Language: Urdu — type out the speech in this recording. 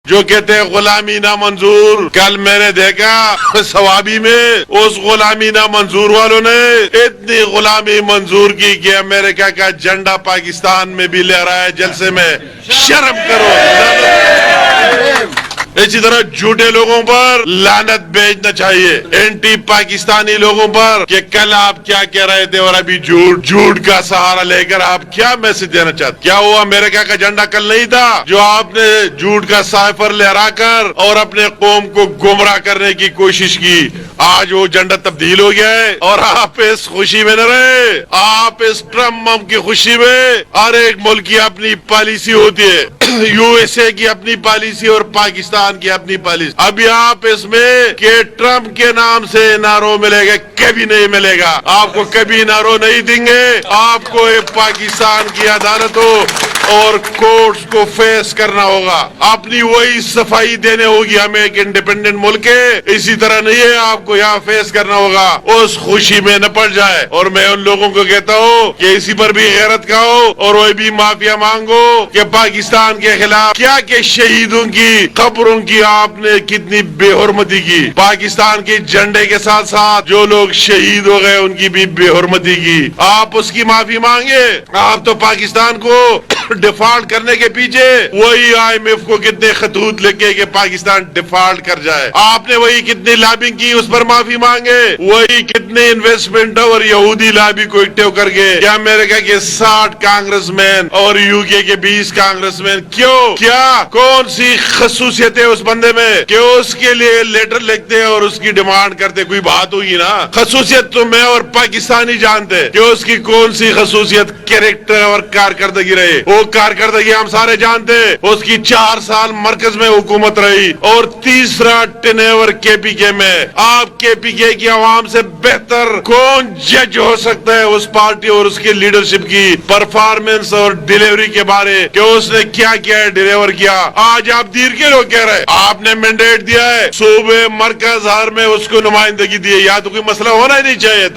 جو کہتے ہیں غلامی نامنظور. کل میں نے دیکھا سوابی میں اس غلامی نامنظور والوں نے اتنی غلامی منظور کی کہ امریکہ کا جھنڈا پاکستان میں بھی لے رہا ہے جلسے میں. شرم کرو. اسی طرح جھوٹے لوگوں پر لعنت بھیجنا چاہیے, اینٹی پاکستانی لوگوں پر, کہ کل آپ کیا کہہ رہے تھے اور ابھی جھوٹ کا سہارا لے کر آپ کیا میسج دینا چاہتے. کیا وہ امریکہ کا جھنڈا کل نہیں تھا جو آپ نے جھوٹ کا سائفر لہرا کر اور اپنے قوم کو گمراہ کرنے کی کوشش کی؟ آج وہ جھنڈا تبدیل ہو گیا ہے اور آپ اس خوشی میں نہ رہے. آپ اس ٹرمپ کی خوشی میں, ہر ایک ملک کی اپنی پالیسی ہوتی ہے, یو ایس اے کی اپنی پالیسی اور پاکستان کی اپنی پالیسی. ابھی آپ اس میں کہ ٹرمپ کے نام سے نارو ملے گا, کبھی نہیں ملے گا. آپ کو کبھی نارو نہیں دیں گے. آپ کو پاکستان کی عدالتوں اور کورٹس کو فیس کرنا ہوگا. اپنی وہی صفائی دینے ہوگی. ہمیں ایک انڈیپینڈنٹ ملک ہے, اسی طرح نہیں ہے, آپ کو یہاں فیس کرنا ہوگا. اس خوشی میں نہ پڑ جائے. اور میں ان لوگوں کو کہتا ہوں کہ اسی پر بھی غیرت کھاؤ اور وہ بھی معافیا مانگو کہ پاکستان کے خلاف کیا کہ شہیدوں کی قبروں کی آپ نے کتنی بے حرمتی کی. پاکستان کے جھنڈے کے ساتھ ساتھ جو لوگ شہید ہو گئے ان کی بھی بے حرمتی کی. آپ اس کی معافی مانگے. آپ تو پاکستان کو ڈیفالٹ کرنے کے پیچھے وہی آئی ایم ایف کو کتنے خطوط لکھے کہ پاکستان ڈیفالٹ کر جائے. آپ نے وہی کتنی لابنگ کی, اس پر معافی مانگے. وہی کتنے انویسٹمنٹ اور یہودی لابی کو اکٹھے کر کے کہ امریکہ کے 60 کانگریس مین اور یو کے 20 کانگریس مین, کیوں, کیا کون سی خصوصیت ہے اس بندے میں کہ اس کے لیے لیٹر لکھتے اور اس کی ڈیمانڈ کرتے؟ کوئی بات ہوگی نا. خصوصیت تو میں اور پاکستانی جانتے کہ اس کی کون سی خصوصیت, کیریکٹر اور کارکردگی رہے. وہ کارکردگی ہم سارے جانتے. اس کی 4 سال مرکز میں حکومت رہی اور تیسرا ٹینیور کے پی کے میں. آپ کے پی کے کی عوام سے بہتر کون جج ہو سکتا ہے اس پارٹی اور اس کی لیڈرشپ کی پرفارمنس اور ڈیلیوری کے بارے کہ اس نے کیا کیا ہے, ڈیلیور کیا. آج آپ دیر کے لوگ کہہ رہے آپ نے مینڈیٹ دیا ہے, صوبے مرکز ہر میں اس کو نمائندگی دی ہے. یا تو کوئی مسئلہ ہونا ہی نہیں چاہیے تھا.